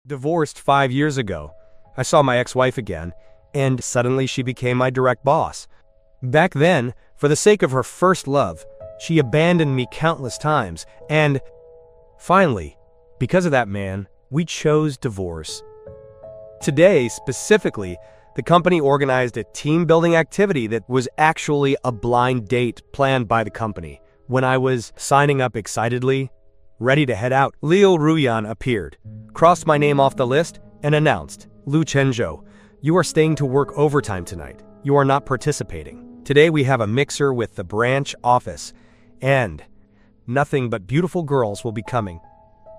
Divorced 5 years ago. I saw my ex-wife again, and suddenly she became my direct boss. Back then, for the sake of her first love, she abandoned me countless times, and finally, because of that man, we chose divorce. Today, specifically, the company organized a team-building activity that was actually a blind date planned by the company. When I was signing up excitedly, ready to head out, Liu Ruyan appeared, crossed my name off the list, and announced, "Lu Chenzhou, you are staying to work overtime tonight. You are not participating. Today we have a mixer with the branch office, and nothing but beautiful girls will be coming."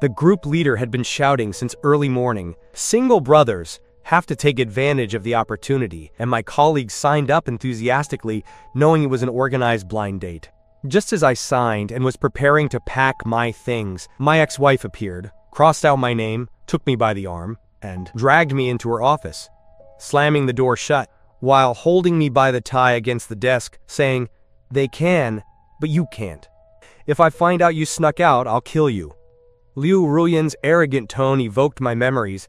The group leader had been shouting since early morning, "Single brothers have to take advantage of the opportunity," and my colleagues signed up enthusiastically, knowing it was an organized blind date. Just as I signed and was preparing to pack my things, my ex-wife appeared, crossed out my name, took me by the arm, and dragged me into her office, slamming the door shut, while holding me by the tie against the desk, saying, "They can, but you can't. If I find out you snuck out, I'll kill you." Liu Ruyan's arrogant tone evoked my memories,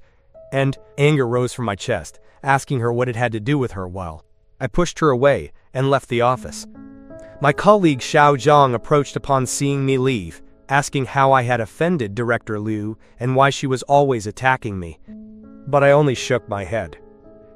and anger rose from my chest, asking her what it had to do with her while I pushed her away and left the office. My colleague Xiao Zhang approached upon seeing me leave, asking how I had offended Director Liu and why she was always attacking me. But I only shook my head.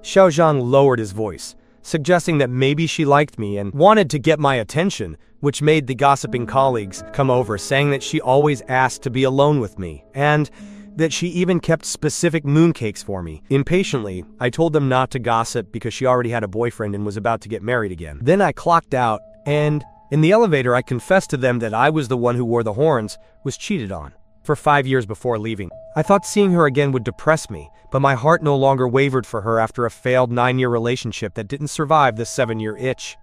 Xiao Zhang lowered his voice, suggesting that maybe she liked me and wanted to get my attention, which made the gossiping colleagues come over, saying that she always asked to be alone with me, and that she even kept specific mooncakes for me. Impatiently, I told them not to gossip because she already had a boyfriend and was about to get married again. Then I clocked out, and in the elevator I confessed to them that I was the one who wore the horns, was cheated on, for 5 years before leaving. I thought seeing her again would depress me, but my heart no longer wavered for her after a failed 9-year relationship that didn't survive the 7-year itch.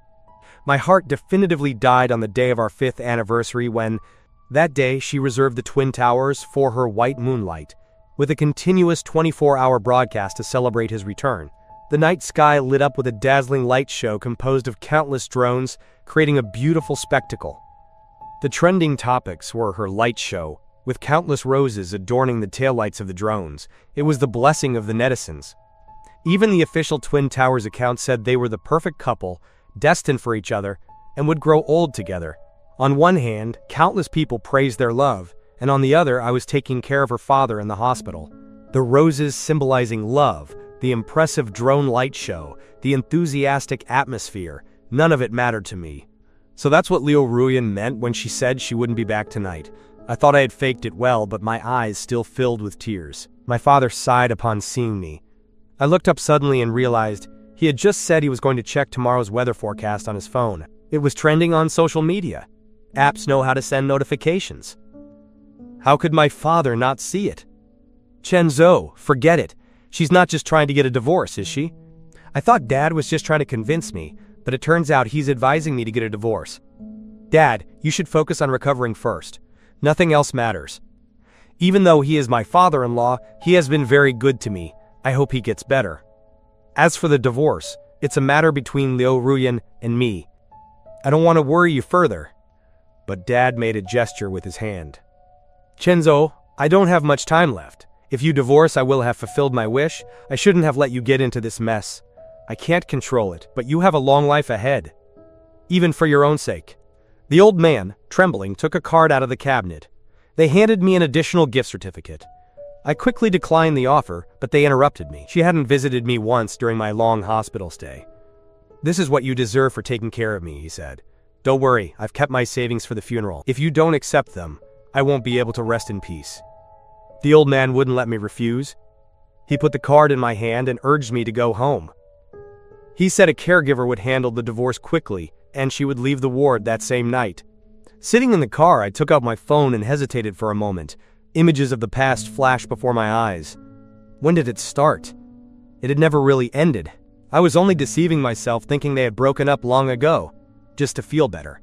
My heart definitively died on the day of our 5th anniversary when, that day, she reserved the Twin Towers for her white moonlight, with a continuous 24-hour broadcast to celebrate his return. The night sky lit up with a dazzling light show composed of countless drones, creating a beautiful spectacle. The trending topics were her light show, with countless roses adorning the taillights of the drones. It was the blessing of the netizens. Even the official Twin Towers account said they were the perfect couple, destined for each other, and would grow old together. On one hand, countless people praised their love, and on the other, I was taking care of her father in the hospital. The roses symbolizing love, the impressive drone light show, the enthusiastic atmosphere, none of it mattered to me. So that's what Liu Ruyan meant when she said she wouldn't be back tonight. I thought I had faked it well, but my eyes still filled with tears. My father sighed upon seeing me. I looked up suddenly and realized he had just said he was going to check tomorrow's weather forecast on his phone. It was trending on social media. Apps know how to send notifications. How could my father not see it? Chenzo, forget it. She's not just trying to get a divorce, is she? I thought Dad was just trying to convince me, but it turns out he's advising me to get a divorce. Dad, you should focus on recovering first. Nothing else matters. Even though he is my father-in-law, he has been very good to me. I hope he gets better. As for the divorce, it's a matter between Liu Ruyan and me. I don't want to worry you further. But Dad made a gesture with his hand. Chenzo, I don't have much time left. If you divorce, I will have fulfilled my wish. I shouldn't have let you get into this mess. I can't control it, but you have a long life ahead. Even for your own sake. The old man, trembling, took a card out of the cabinet. They handed me an additional gift certificate. I quickly declined the offer, but they interrupted me. She hadn't visited me once during my long hospital stay. "This is what you deserve for taking care of me," he said. "Don't worry, I've kept my savings for the funeral. If you don't accept them, I won't be able to rest in peace." The old man wouldn't let me refuse. He put the card in my hand and urged me to go home. He said a caregiver would handle the divorce quickly, and she would leave the ward that same night. Sitting in the car, I took out my phone and hesitated for a moment. Images of the past flashed before my eyes. When did it start? It had never really ended. I was only deceiving myself, thinking they had broken up long ago, just to feel better.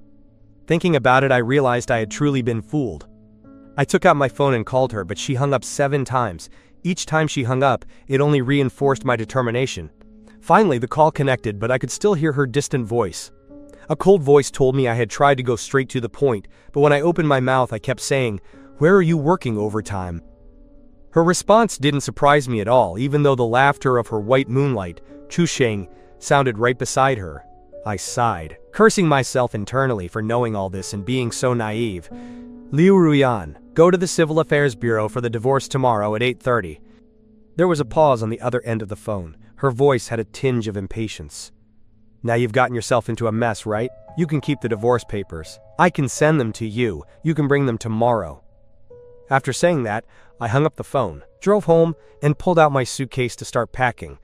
Thinking about it, I realized I had truly been fooled. I took out my phone and called her, but she hung up 7 times. Each time she hung up, it only reinforced my determination. Finally, the call connected, but I could still hear her distant voice. A cold voice told me I had tried to go straight to the point, but when I opened my mouth, I kept saying, "Where are you working overtime?" Her response didn't surprise me at all, even though the laughter of her white moonlight, Chusheng, sounded right beside her. I sighed, cursing myself internally for knowing all this and being so naive. Liu Ruyan, go to the Civil Affairs Bureau for the divorce tomorrow at 8:30. There was a pause on the other end of the phone. Her voice had a tinge of impatience. Now you've gotten yourself into a mess, right? You can keep the divorce papers. I can send them to you. You can bring them tomorrow. After saying that, I hung up the phone, drove home, and pulled out my suitcase to start packing.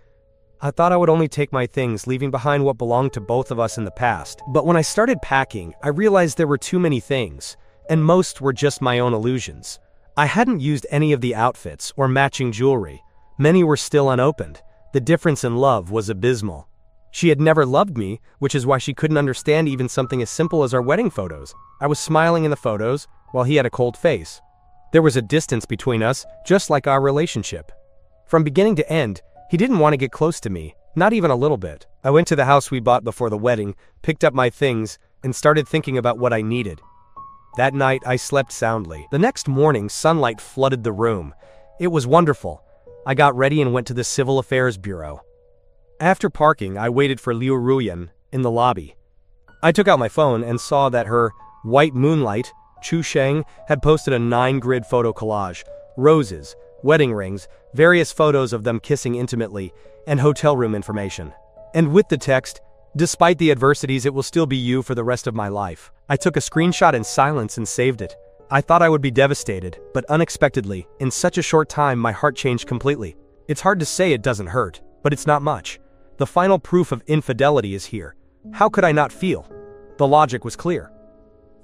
I thought I would only take my things, leaving behind what belonged to both of us in the past. But when I started packing, I realized there were too many things, and most were just my own illusions. I hadn't used any of the outfits or matching jewelry. Many were still unopened. The difference in love was abysmal. She had never loved me, which is why she couldn't understand even something as simple as our wedding photos. I was smiling in the photos, while he had a cold face. There was a distance between us, just like our relationship. From beginning to end, he didn't want to get close to me, not even a little bit. I went to the house we bought before the wedding, picked up my things, and started thinking about what I needed. That night, I slept soundly. The next morning, sunlight flooded the room. It was wonderful. I got ready and went to the Civil Affairs Bureau. After parking, I waited for Liu Ruyan in the lobby. I took out my phone and saw that her white moonlight, Chusheng, had posted a 9-grid photo collage, roses, wedding rings, various photos of them kissing intimately, and hotel room information. And with the text, "Despite the adversities, it will still be you for the rest of my life." I took a screenshot in silence and saved it. I thought I would be devastated, but unexpectedly, in such a short time, my heart changed completely. It's hard to say it doesn't hurt, but it's not much. The final proof of infidelity is here. How could I not feel? The logic was clear.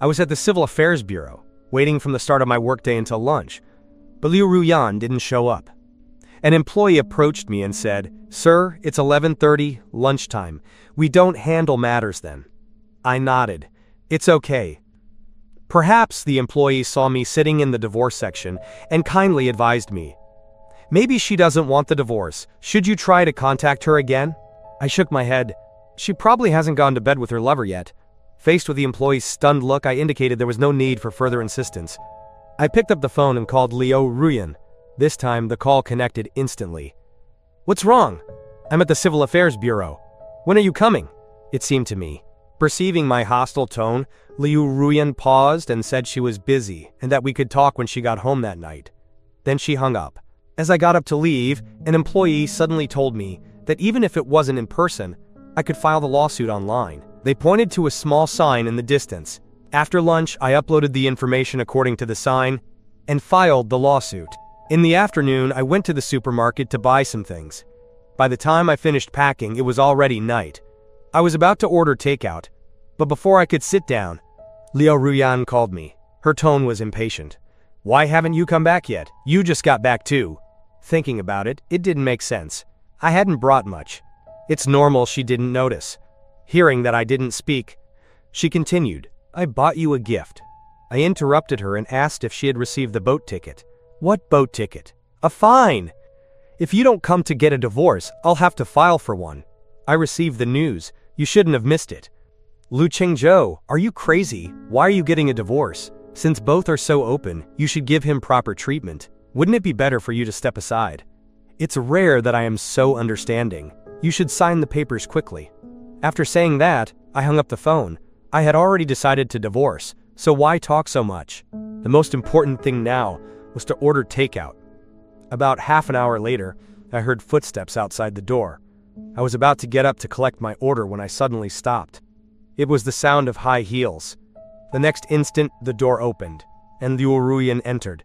I was at the Civil Affairs Bureau, waiting from the start of my workday until lunch, but Liu Ruyan didn't show up. An employee approached me and said, "Sir, it's 11:30, lunchtime. We don't handle matters then." I nodded. "It's okay." Perhaps the employee saw me sitting in the divorce section and kindly advised me, "Maybe she doesn't want the divorce. Should you try to contact her again?" I shook my head. She probably hasn't gone to bed with her lover yet. Faced with the employee's stunned look, I indicated there was no need for further insistence. I picked up the phone and called Liu Ruyan. This time, the call connected instantly. "What's wrong?" "I'm at the Civil Affairs Bureau." "When are you coming?" It seemed to me. Perceiving my hostile tone, Liu Ruyan paused and said she was busy and that we could talk when she got home that night. Then she hung up. As I got up to leave, an employee suddenly told me that even if it wasn't in person, I could file the lawsuit online. They pointed to a small sign in the distance. After lunch, I uploaded the information according to the sign and filed the lawsuit. In the afternoon, I went to the supermarket to buy some things. By the time I finished packing, it was already night. I was about to order takeout, but before I could sit down, Liu Ruyan called me. Her tone was impatient. "Why haven't you come back yet? You just got back too." Thinking about it, it didn't make sense. I hadn't brought much. It's normal she didn't notice. Hearing that I didn't speak, she continued, "I bought you a gift." I interrupted her and asked if she had received the boat ticket. "What boat ticket?" "A fine. If you don't come to get a divorce, I'll have to file for one." "I received the news. You shouldn't have missed it." "Lu Qingzhou, are you crazy? Why are you getting a divorce? Since both are so open, you should give him proper treatment. Wouldn't it be better for you to step aside? It's rare that I am so understanding. You should sign the papers quickly." After saying that, I hung up the phone. I had already decided to divorce, so why talk so much? The most important thing now was to order takeout. About half an hour later, I heard footsteps outside the door. I was about to get up to collect my order when I suddenly stopped. It was the sound of high heels. The next instant, the door opened, and Liu Ruyan entered.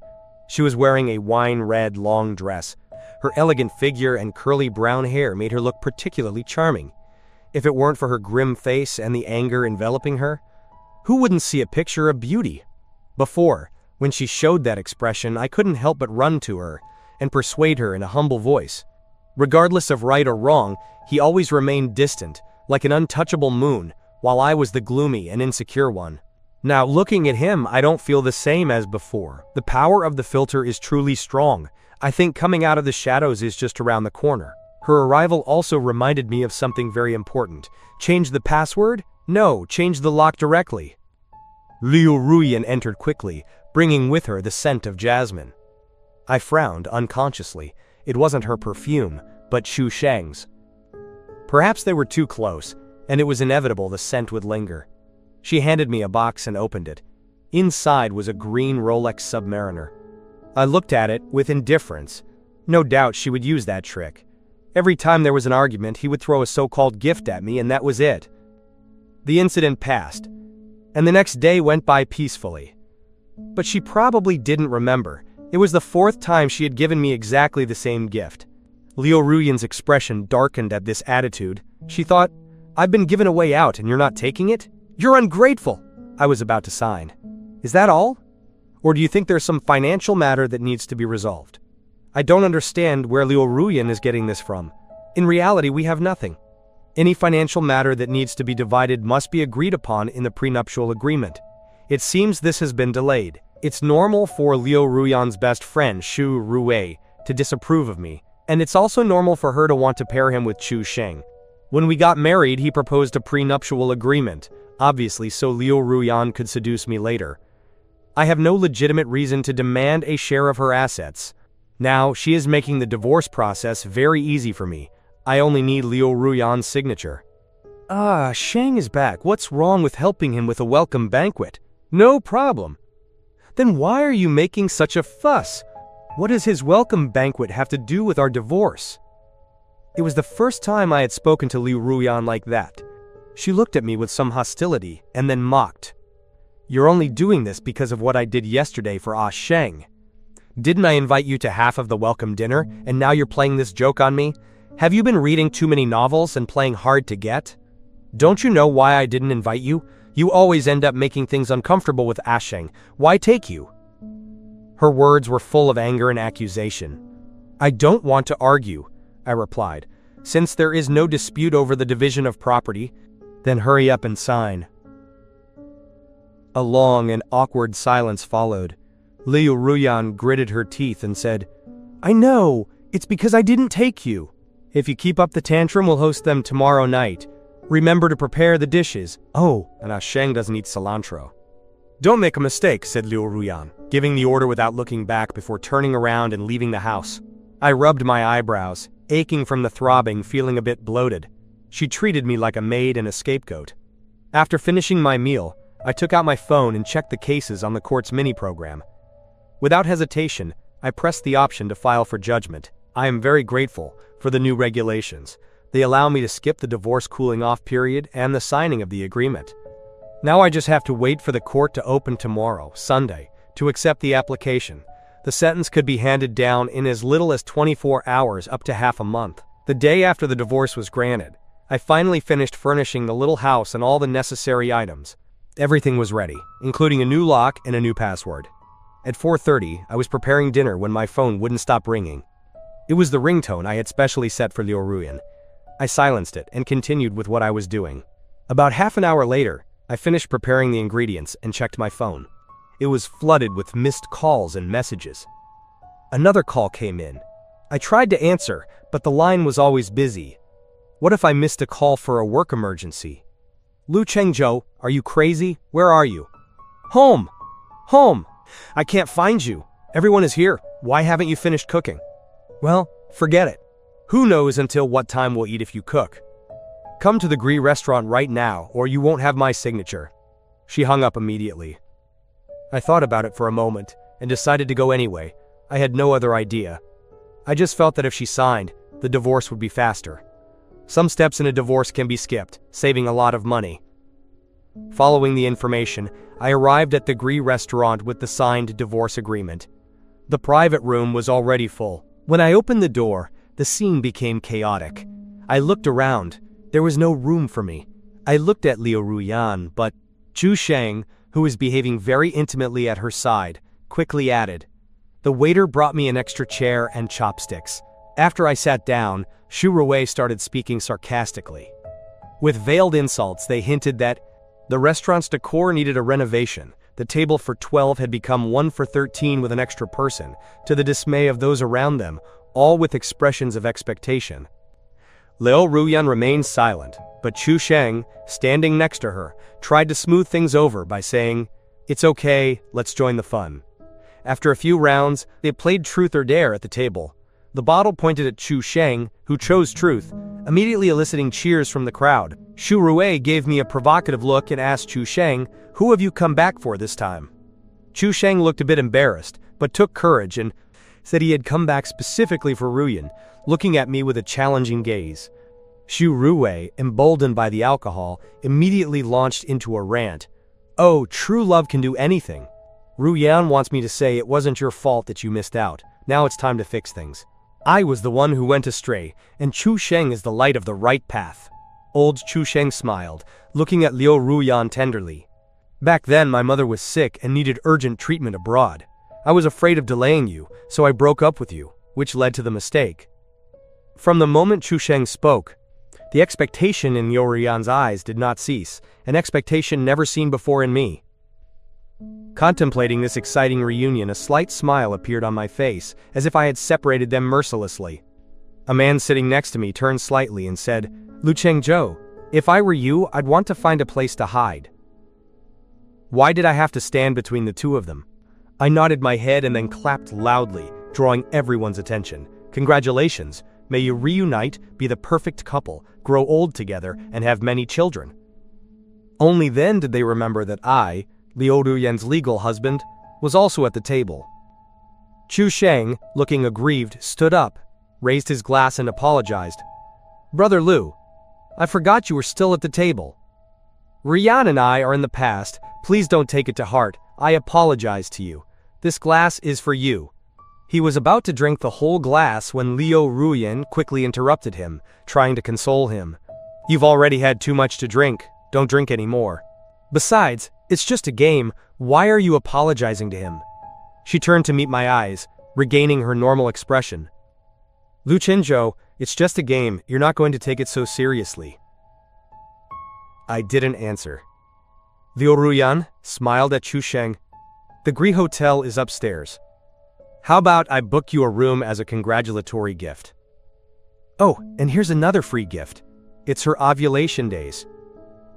She was wearing a wine-red long dress. Her elegant figure and curly brown hair made her look particularly charming. If it weren't for her grim face and the anger enveloping her, who wouldn't see a picture of beauty? Before, when she showed that expression, I couldn't help but run to her and persuade her in a humble voice. Regardless of right or wrong, he always remained distant, like an untouchable moon, while I was the gloomy and insecure one. Now, looking at him, I don't feel the same as before. The power of the filter is truly strong. I think coming out of the shadows is just around the corner. Her arrival also reminded me of something very important. Change the password? No, change the lock directly. Liu Ruyan entered quickly, bringing with her the scent of jasmine. I frowned unconsciously. It wasn't her perfume, but Chu Sheng's. Perhaps they were too close, and it was inevitable the scent would linger. She handed me a box and opened it. Inside was a green Rolex Submariner. I looked at it with indifference. No doubt she would use that trick. Every time there was an argument, he would throw a so-called gift at me, and that was it. The incident passed, and the next day went by peacefully. But she probably didn't remember. It was the fourth time she had given me exactly the same gift. Liu Ruyan's expression darkened at this attitude. She thought, "I've been given a way out and you're not taking it? You're ungrateful!" I was about to sign. "Is that all? Or do you think there's some financial matter that needs to be resolved? I don't understand where Liu Ruyan is getting this from. In reality, we have nothing. Any financial matter that needs to be divided must be agreed upon in the prenuptial agreement. It seems this has been delayed. It's normal for Liu Ruyan's best friend, Xu Ruwei, to disapprove of me, and it's also normal for her to want to pair him with Chu Sheng. When we got married, he proposed a prenuptial agreement, obviously so Liu Ruyan could seduce me later. I have no legitimate reason to demand a share of her assets. Now, she is making the divorce process very easy for me. I only need Liu Ruyan's signature." Sheng is back. What's wrong with helping him with a welcome banquet? No problem. Then why are you making such a fuss? What does his welcome banquet have to do with our divorce? It was the first time I had spoken to Liu Ruyan like that. She looked at me with some hostility and then mocked. "You're only doing this because of what I did yesterday for Sheng. Didn't I invite you to half of the welcome dinner, and now you're playing this joke on me? Have you been reading too many novels and playing hard to get? Don't you know why I didn't invite you? You always end up making things uncomfortable with Sheng. Why take you?" Her words were full of anger and accusation. "I don't want to argue," I replied. "Since there is no dispute over the division of property, then hurry up and sign." A long and awkward silence followed. Liu Ruyan gritted her teeth and said, "I know, it's because I didn't take you. If you keep up the tantrum, we'll host them tomorrow night. Remember to prepare the dishes. Oh, and Sheng doesn't eat cilantro." "Don't make a mistake," said Liu Ruyan, giving the order without looking back before turning around and leaving the house. I rubbed my eyebrows, aching from the throbbing, feeling a bit bloated. She treated me like a maid and a scapegoat. After finishing my meal, I took out my phone and checked the cases on the court's mini-program. Without hesitation, I pressed the option to file for judgment. I am very grateful for the new regulations. They allow me to skip the divorce cooling-off period and the signing of the agreement. Now I just have to wait for the court to open tomorrow, Sunday, to accept the application. The sentence could be handed down in as little as 24 hours up to half a month. The day after the divorce was granted, I finally finished furnishing the little house and all the necessary items. Everything was ready, including a new lock and a new password. At 4:30, I was preparing dinner when my phone wouldn't stop ringing. It was the ringtone I had specially set for Liu Ruyan. I silenced it and continued with what I was doing. About half an hour later, I finished preparing the ingredients and checked my phone. It was flooded with missed calls and messages. Another call came in. I tried to answer, but the line was always busy. What if I missed a call for a work emergency? "Lu Chengzhou, are you crazy? Where are you?" "Home! Home! I can't find you. Everyone is here. Why haven't you finished cooking?" "Well, forget it. Who knows until what time we'll eat if you cook. Come to the Gree restaurant right now, or you won't have my signature." She hung up immediately. I thought about it for a moment and decided to go anyway. I had no other idea. I just felt that if she signed, the divorce would be faster. Some steps in a divorce can be skipped, saving a lot of money. Following the information, I arrived at the Gree restaurant with the signed divorce agreement. The private room was already full. When I opened the door, the scene became chaotic. I looked around. There was no room for me. I looked at Liu Ruyan, but Chu Sheng, who was behaving very intimately at her side, quickly added. The waiter brought me an extra chair and chopsticks. After I sat down, Xu Ruwei started speaking sarcastically. With veiled insults, they hinted that the restaurant's decor needed a renovation. The table for 12 had become 1 for 13 with an extra person, to the dismay of those around them, all with expressions of expectation. Liu Ruyan remained silent, but Chu Sheng, standing next to her, tried to smooth things over by saying, "It's okay, let's join the fun." After a few rounds, they played truth or dare at the table. The bottle pointed at Chu Sheng, who chose truth, immediately eliciting cheers from the crowd. Xu Rui gave me a provocative look and asked Chu Sheng, "Who have you come back for this time?" Chu Sheng looked a bit embarrassed, but took courage and said he had come back specifically for Ruyan, looking at me with a challenging gaze. Xu Rui, emboldened by the alcohol, immediately launched into a rant. "Oh, true love can do anything. Ruyan wants me to say it wasn't your fault that you missed out. Now it's time to fix things. I was the one who went astray, and Chu Sheng is the light of the right path." Old Chu Sheng smiled, looking at Liu Ruyan tenderly. "Back then my mother was sick and needed urgent treatment abroad. I was afraid of delaying you, so I broke up with you, which led to the mistake." From the moment Chu Sheng spoke, the expectation in Liu Ruyan's eyes did not cease, an expectation never seen before in me. Contemplating this exciting reunion, a slight smile appeared on my face, as if I had separated them mercilessly. A man sitting next to me turned slightly and said, "Lu Chengzhou, if I were you, I'd want to find a place to hide." Why did I have to stand between the two of them? I nodded my head and then clapped loudly, drawing everyone's attention. "Congratulations, may you reunite, be the perfect couple, grow old together, and have many children." Only then did they remember that I, Liu Ruyan's legal husband, was also at the table. Chu Sheng, looking aggrieved, stood up, raised his glass and apologized. "Brother Liu, I forgot you were still at the table. Ruyan and I are in the past, please don't take it to heart, I apologize to you. This glass is for you." He was about to drink the whole glass when Liu Ruyan quickly interrupted him, trying to console him. "You've already had too much to drink, don't drink anymore. Besides, it's just a game, why are you apologizing to him?" She turned to meet my eyes, regaining her normal expression. "Lu Chenzhou, it's just a game, you're not going to take it so seriously." I didn't answer. Liu Ruyan smiled at Chu Sheng. "The Gree Hotel is upstairs. How about I book you a room as a congratulatory gift? Oh, and here's another free gift. It's her ovulation days.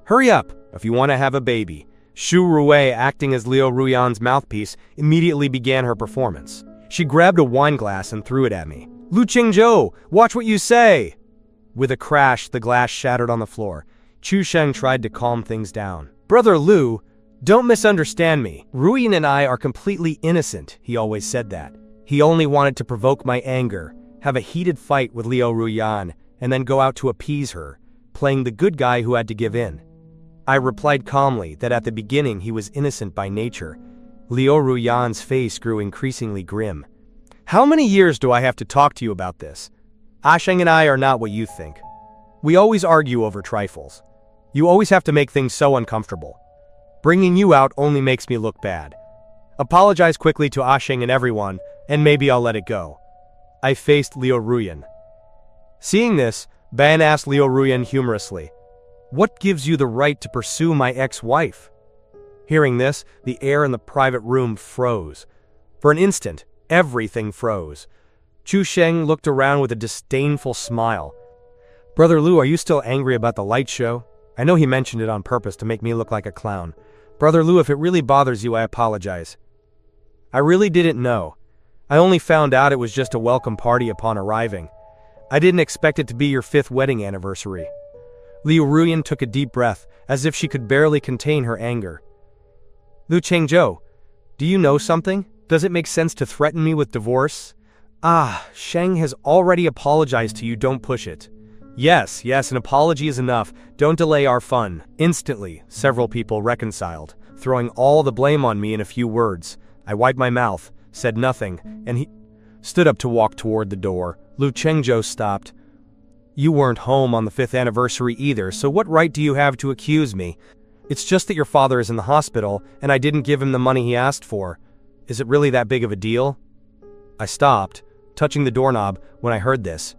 Hurry up if you want to have a baby." Xu Rui, acting as Liu Ruyan's mouthpiece, immediately began her performance. She grabbed a wine glass and threw it at me. "Lu Chengzhou, watch what you say!" With a crash, the glass shattered on the floor. Chu Sheng tried to calm things down. "Brother Liu, don't misunderstand me. Ruyan and I are completely innocent," he always said that. He only wanted to provoke my anger, have a heated fight with Liu Ruyan, and then go out to appease her, playing the good guy who had to give in. I replied calmly that at the beginning he was innocent by nature. Liu Ruyan's face grew increasingly grim. "How many years do I have to talk to you about this? Asheng and I are not what you think. We always argue over trifles. You always have to make things so uncomfortable. Bringing you out only makes me look bad. Apologize quickly to Asheng and everyone, and maybe I'll let it go." I faced Liu Ruyan. Seeing this, Ban asked Liu Ruyan humorously, "What gives you the right to pursue my ex-wife?" Hearing this, the air in the private room froze. For an instant, everything froze. Chu Sheng looked around with a disdainful smile. "Brother Liu, are you still angry about the light show? I know he mentioned it on purpose to make me look like a clown. Brother Liu, if it really bothers you, I apologize. I really didn't know. I only found out it was just a welcome party upon arriving. I didn't expect it to be your 5th wedding anniversary." Liu Ruyan took a deep breath, as if she could barely contain her anger. "Lu Chengzhou, do you know something? Does it make sense to threaten me with divorce?" "Ah, Sheng has already apologized to you, don't push it." Yes, an apology is enough, don't delay our fun." Instantly, several people reconciled, throwing all the blame on me in a few words. I wiped my mouth, said nothing, and he stood up to walk toward the door. Lu Chengzhou stopped. "You weren't home on the 5th anniversary either, so what right do you have to accuse me? It's just that your father is in the hospital, and I didn't give him the money he asked for. Is it really that big of a deal?" I stopped, touching the doorknob, when I heard this.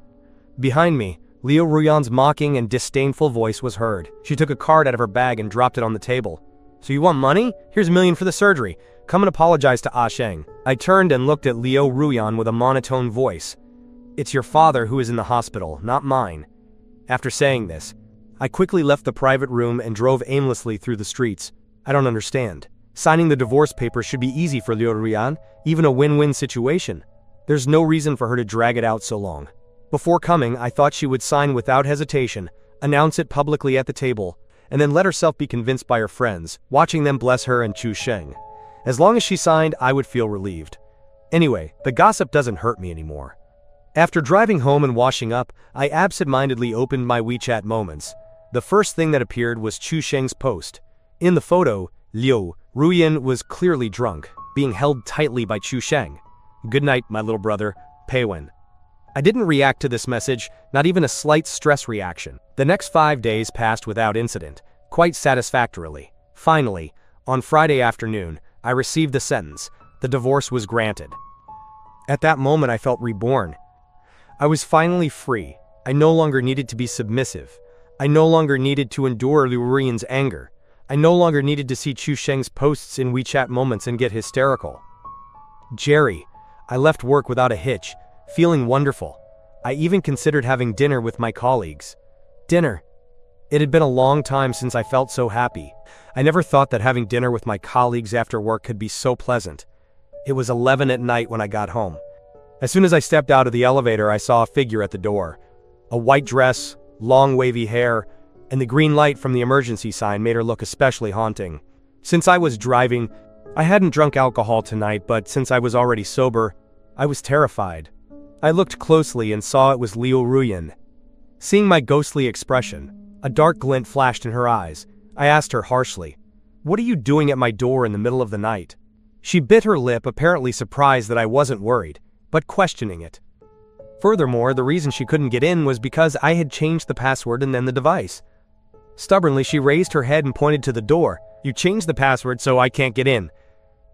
Behind me, Liu Ruyan's mocking and disdainful voice was heard. She took a card out of her bag and dropped it on the table. "So you want money? Here's $1 million for the surgery. Come and apologize to Asheng." I turned and looked at Liu Ruyan with a monotone voice. "It's your father who is in the hospital, not mine." After saying this, I quickly left the private room and drove aimlessly through the streets. "I don't understand. Signing the divorce papers should be easy for Liu Ruyan, even a win-win situation. There's no reason for her to drag it out so long. Before coming, I thought she would sign without hesitation, announce it publicly at the table, and then let herself be convinced by her friends, watching them bless her and Chu Sheng. As long as she signed, I would feel relieved. Anyway, the gossip doesn't hurt me anymore. After driving home and washing up, I absent-mindedly opened my WeChat Moments. The first thing that appeared was Chu Sheng's post. In the photo, Liu Ruyan was clearly drunk, being held tightly by Chu Sheng. "Good night, my little brother, Peiwen." I didn't react to this message, not even a slight stress reaction. The next 5 days passed without incident, quite satisfactorily. Finally, on Friday afternoon, I received the sentence: the divorce was granted. At that moment I felt reborn. I was finally free. I no longer needed to be submissive. I no longer needed to endure Liu Ruyan's anger. I no longer needed to see Chu Sheng's posts in WeChat Moments and get hysterical. Jerry, I left work without a hitch, feeling wonderful. I even considered having dinner with my colleagues. Dinner. It had been a long time since I felt so happy. I never thought that having dinner with my colleagues after work could be so pleasant. It was 11 at night when I got home. As soon as I stepped out of the elevator, I saw a figure at the door. A white dress, long wavy hair, and the green light from the emergency sign made her look especially haunting. Since I was driving, I hadn't drunk alcohol tonight, but since I was already sober, I was terrified. I looked closely and saw it was Liu Ruyan. Seeing my ghostly expression, a dark glint flashed in her eyes. I asked her harshly, "What are you doing at my door in the middle of the night?" She bit her lip, apparently surprised that I wasn't worried, but questioning it. Furthermore, the reason she couldn't get in was because I had changed the password and then the device. Stubbornly, she raised her head and pointed to the door. "You changed the password, so I can't get in."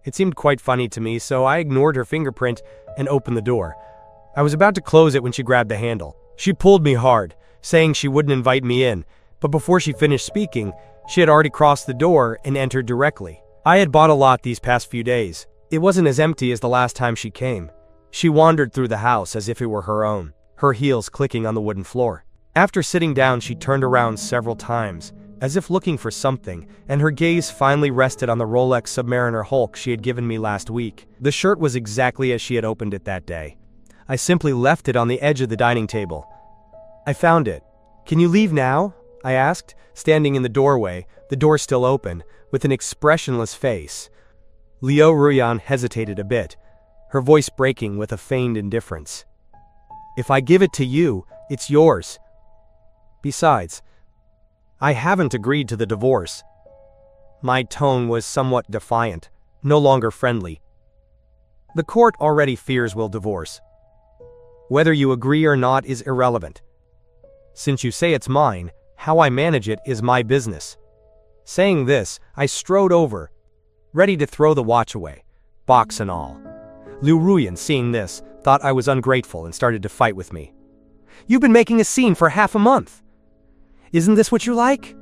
It seemed quite funny to me, so I ignored her fingerprint and opened the door. I was about to close it when she grabbed the handle. She pulled me hard, saying she wouldn't invite me in, but before she finished speaking, she had already crossed the door and entered directly. I had bought a lot these past few days. It wasn't as empty as the last time she came. She wandered through the house as if it were her own, her heels clicking on the wooden floor. After sitting down, she turned around several times, as if looking for something, and her gaze finally rested on the Rolex Submariner Hulk she had given me last week. The shirt was exactly as she had opened it that day. I simply left it on the edge of the dining table. "I found it. Can you leave now?" I asked, standing in the doorway, the door still open, with an expressionless face. Liu Ruyan hesitated a bit, her voice breaking with a feigned indifference. "If I give it to you, it's yours. Besides, I haven't agreed to the divorce." My tone was somewhat defiant, no longer friendly. "The court already fears we'll divorce. Whether you agree or not is irrelevant. Since you say it's mine, how I manage it is my business." Saying this, I strode over, ready to throw the watch away, box and all. Liu Ruyan, seeing this, thought I was ungrateful and started to fight with me. "You've been making a scene for half a month. Isn't this what you like?"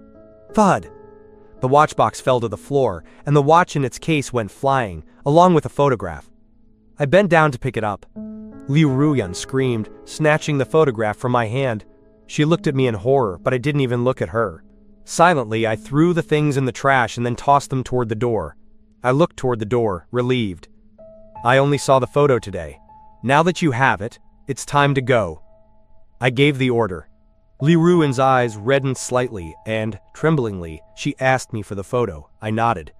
Thud. The watch box fell to the floor, and the watch in its case went flying, along with a photograph. I bent down to pick it up. Liu Ruyan screamed, snatching the photograph from my hand. She looked at me in horror, but I didn't even look at her. Silently, I threw the things in the trash and then tossed them toward the door. I looked toward the door, relieved. "I only saw the photo today. Now that you have it, it's time to go." I gave the order. Liu Ruyan's eyes reddened slightly, and, tremblingly, she asked me for the photo. I nodded.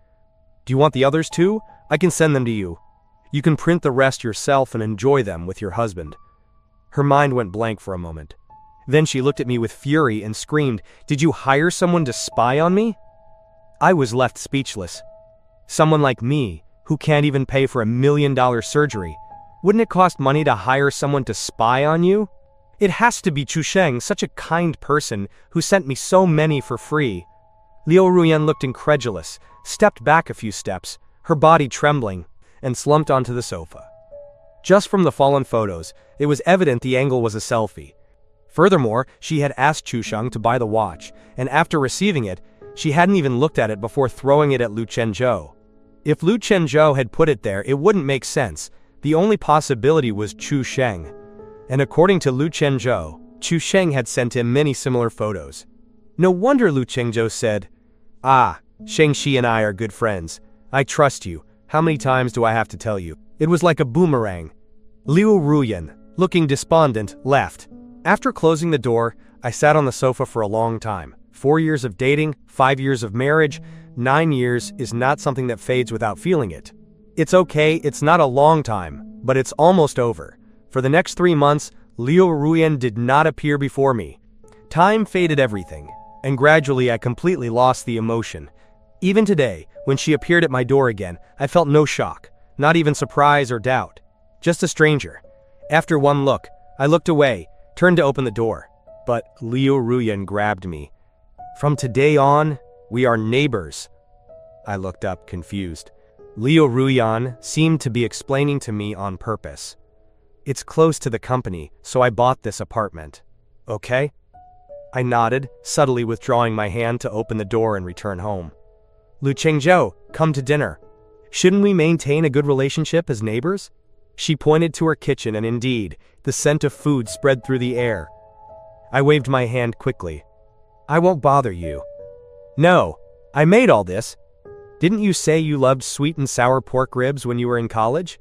"Do you want the others too? I can send them to you. You can print the rest yourself and enjoy them with your husband." Her mind went blank for a moment. Then she looked at me with fury and screamed, "Did you hire someone to spy on me?" I was left speechless. Someone like me, who can't even pay for $1 million surgery, wouldn't it cost money to hire someone to spy on you? It has to be Chu Sheng, such a kind person, who sent me so many for free. Liu Ruyan looked incredulous, stepped back a few steps, her body trembling, and slumped onto the sofa. Just from the fallen photos, it was evident the angle was a selfie. Furthermore, she had asked Chu Sheng to buy the watch, and after receiving it, she hadn't even looked at it before throwing it at Lu Chenzhou. If Lu Chenzhou had put it there, it wouldn't make sense. The only possibility was Chu Sheng. And according to Lu Chenzhou, Chu Sheng had sent him many similar photos. No wonder Lu Chenzhou said, "Ah, Sheng Shi and I are good friends. I trust you. How many times do I have to tell you? It was like a boomerang. Liu Ruyan, looking despondent, left. After closing the door, I sat on the sofa for a long time. 4 years of dating, 5 years of marriage, 9 years is not something that fades without feeling it. It's okay, it's not a long time, but it's almost over. For the next 3 months, Liu Ruyan did not appear before me. Time faded everything, and gradually I completely lost the emotion. Even today, when she appeared at my door again, I felt no shock, not even surprise or doubt. Just a stranger. After one look, I looked away, turned to open the door. But Liu Ruyan grabbed me. From today on, we are neighbors. I looked up, confused. Liu Ruyan seemed to be explaining to me on purpose. It's close to the company, so I bought this apartment. Okay? I nodded, subtly withdrawing my hand to open the door and return home. Lu Chengzhou, come to dinner. Shouldn't we maintain a good relationship as neighbors? She pointed to her kitchen and indeed, the scent of food spread through the air. I waved my hand quickly. I won't bother you. No, I made all this. Didn't you say you loved sweet and sour pork ribs when you were in college?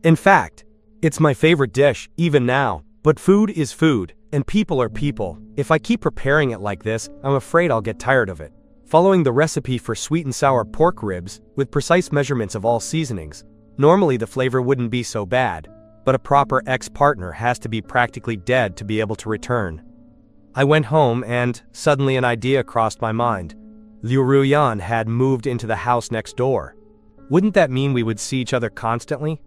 In fact, it's my favorite dish, even now. But food is food, and people are people. If I keep preparing it like this, I'm afraid I'll get tired of it. Following the recipe for sweet and sour pork ribs, with precise measurements of all seasonings, normally the flavor wouldn't be so bad, but a proper ex-partner has to be practically dead to be able to return. I went home and, suddenly an idea crossed my mind. Liu Ruyan had moved into the house next door. Wouldn't that mean we would see each other constantly?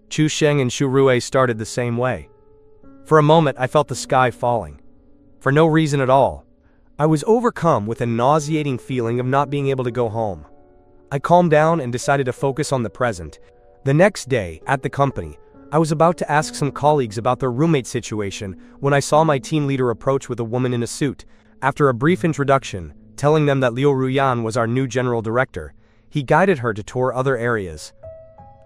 Chu Sheng and Xu Rui started the same way. For a moment I felt the sky falling. For no reason at all. I was overcome with a nauseating feeling of not being able to go home. I calmed down and decided to focus on the present. The next day, at the company, I was about to ask some colleagues about their roommate situation when I saw my team leader approach with a woman in a suit. After a brief introduction, telling them that Liu Ruyan was our new general director, he guided her to tour other areas.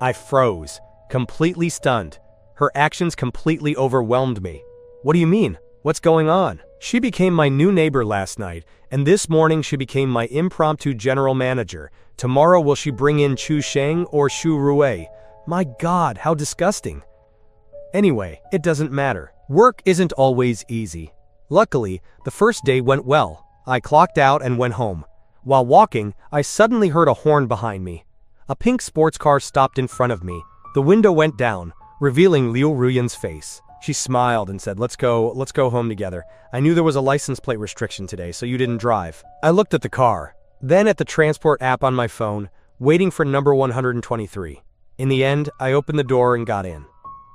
I froze, completely stunned. Her actions completely overwhelmed me. What do you mean? What's going on? She became my new neighbor last night, and this morning she became my impromptu general manager. Tomorrow will she bring in Chu Sheng or Xu Rui? My God, how disgusting. Anyway, it doesn't matter. Work isn't always easy. Luckily, the first day went well. I clocked out and went home. While walking, I suddenly heard a horn behind me. A pink sports car stopped in front of me. The window went down, revealing Liu Ruyan's face. She smiled and said, let's go home together. I knew there was a license plate restriction today, so you didn't drive. I looked at the car, then at the transport app on my phone, waiting for number 123. In the end, I opened the door and got in.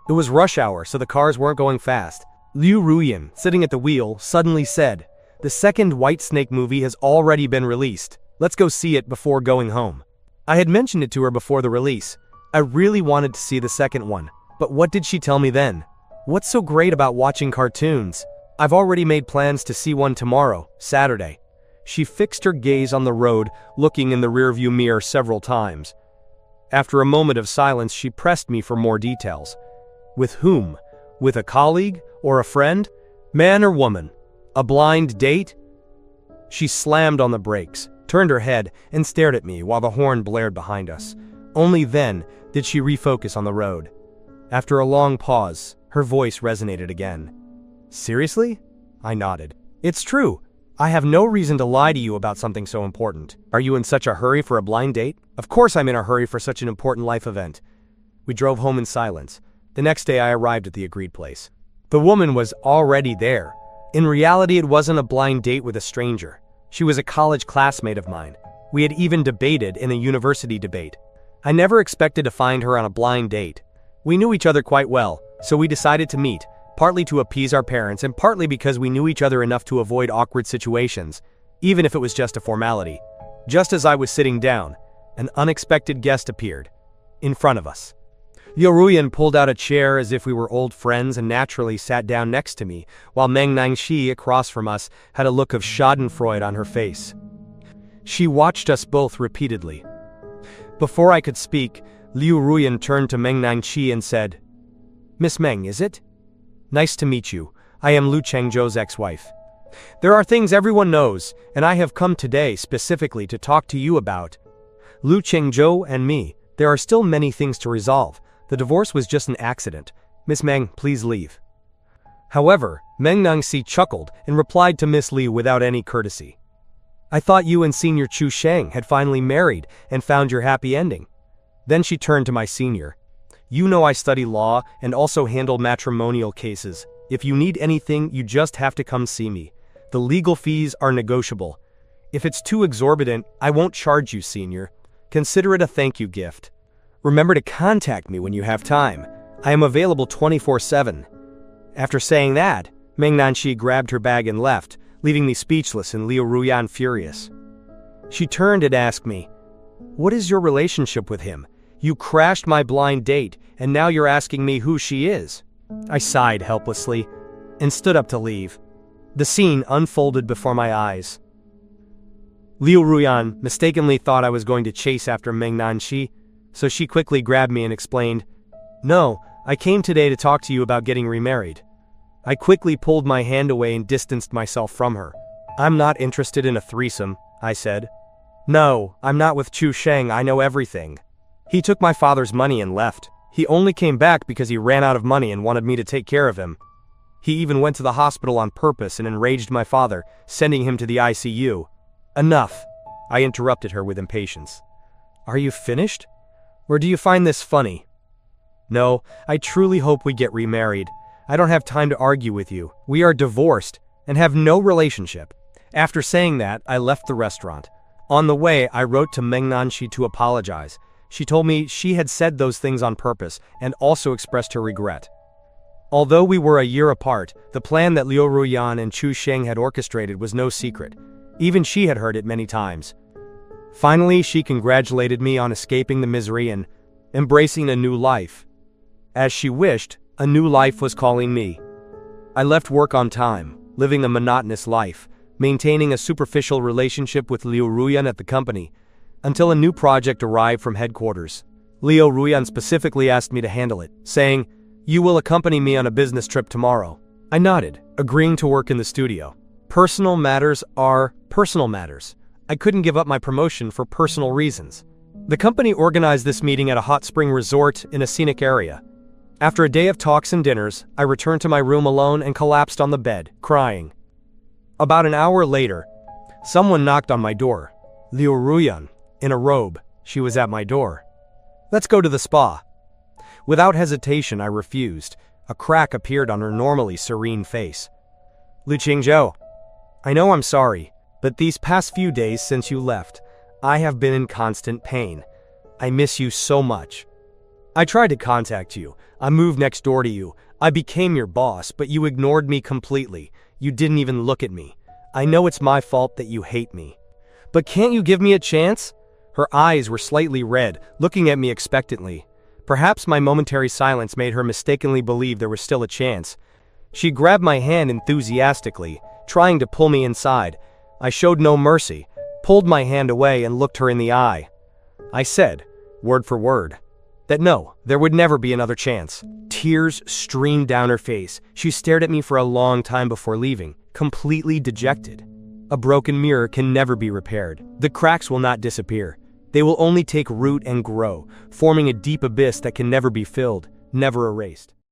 It was rush hour, so the cars weren't going fast. Liu Ruyan, sitting at the wheel, suddenly said, the second White Snake movie has already been released. Let's go see it before going home. I had mentioned it to her before the release. I really wanted to see the second one. But what did she tell me then? What's so great about watching cartoons? I've already made plans to see one tomorrow, Saturday. She fixed her gaze on the road, looking in the rearview mirror several times. After a moment of silence, she pressed me for more details. With whom? With a colleague or a friend? Man or woman? A blind date? She slammed on the brakes, turned her head, and stared at me while the horn blared behind us. Only then did she refocus on the road. After a long pause, her voice resonated again. Seriously? I nodded. It's true. I have no reason to lie to you about something so important. Are you in such a hurry for a blind date? Of course I'm in a hurry for such an important life event. We drove home in silence. The next day I arrived at the agreed place. The woman was already there. In reality, it wasn't a blind date with a stranger. She was a college classmate of mine. We had even debated in a university debate. I never expected to find her on a blind date. We knew each other quite well, so we decided to meet, partly to appease our parents and partly because we knew each other enough to avoid awkward situations, even if it was just a formality. Just as I was sitting down, an unexpected guest appeared, in front of us. Liu Ruyan pulled out a chair as if we were old friends and naturally sat down next to me, while Meng Nangxi across from us had a look of schadenfreude on her face. She watched us both repeatedly. Before I could speak, Liu Ruyan turned to Meng Nangxi and said, Miss Meng, is it? Nice to meet you. I am Lu Chengzhou's ex-wife. There are things everyone knows, and I have come today specifically to talk to you about. Liu Qingzhou and me, there are still many things to resolve. The divorce was just an accident. Miss Meng, please leave. However, Meng Nangxi chuckled and replied to Miss Liu without any courtesy. I thought you and Senior Chu Sheng had finally married and found your happy ending. Then she turned to my senior. You know I study law and also handle matrimonial cases. If you need anything, you just have to come see me. The legal fees are negotiable. If it's too exorbitant, I won't charge you, senior. Consider it a thank you gift. Remember to contact me when you have time. I am available 24/7. After saying that, Meng Nanxi grabbed her bag and left, leaving me speechless and Liu Ruyan furious. She turned and asked me, "What is your relationship with him? You crashed my blind date, and now you're asking me who she is." I sighed helplessly and stood up to leave. The scene unfolded before my eyes. Liu Ruyan mistakenly thought I was going to chase after Meng Nanxi, so she quickly grabbed me and explained, "No, I came today to talk to you about getting remarried." I quickly pulled my hand away and distanced myself from her. "I'm not interested in a threesome," I said. "No, I'm not with Chu Sheng, I know everything. He took my father's money and left. He only came back because he ran out of money and wanted me to take care of him. He even went to the hospital on purpose and enraged my father, sending him to the ICU. Enough," I interrupted her with impatience. "Are you finished? Or do you find this funny?" "No, I truly hope we get remarried. I don't have time to argue with you. We are divorced and have no relationship." After saying that, I left the restaurant. On the way, I wrote to Meng Nanxi to apologize. She told me she had said those things on purpose and also expressed her regret. Although we were a year apart, the plan that Liu Ruyan and Chu Sheng had orchestrated was no secret. Even she had heard it many times. Finally, she congratulated me on escaping the misery and embracing a new life. As she wished, a new life was calling me. I left work on time, living a monotonous life, maintaining a superficial relationship with Liu Ruyan at the company, until a new project arrived from headquarters. Liu Ruyan specifically asked me to handle it, saying, "You will accompany me on a business trip tomorrow." I nodded, agreeing to work in the studio. Personal matters are personal matters. I couldn't give up my promotion for personal reasons. The company organized this meeting at a hot spring resort in a scenic area. After a day of talks and dinners, I returned to my room alone and collapsed on the bed, crying. About an hour later, someone knocked on my door. Liu Ruyan, in a robe, she was at my door. "Let's go to the spa." Without hesitation, I refused. A crack appeared on her normally serene face. "Liu Qingzhou, I know I'm sorry, but these past few days since you left, I have been in constant pain. I miss you so much. I tried to contact you. I moved next door to you. I became your boss, but you ignored me completely. You didn't even look at me. I know it's my fault that you hate me. But can't you give me a chance?" Her eyes were slightly red, looking at me expectantly. Perhaps my momentary silence made her mistakenly believe there was still a chance. She grabbed my hand enthusiastically, trying to pull me inside. I showed no mercy, pulled my hand away and looked her in the eye. I said, word for word, that no, there would never be another chance. Tears streamed down her face. She stared at me for a long time before leaving, completely dejected. A broken mirror can never be repaired. The cracks will not disappear. They will only take root and grow, forming a deep abyss that can never be filled, never erased.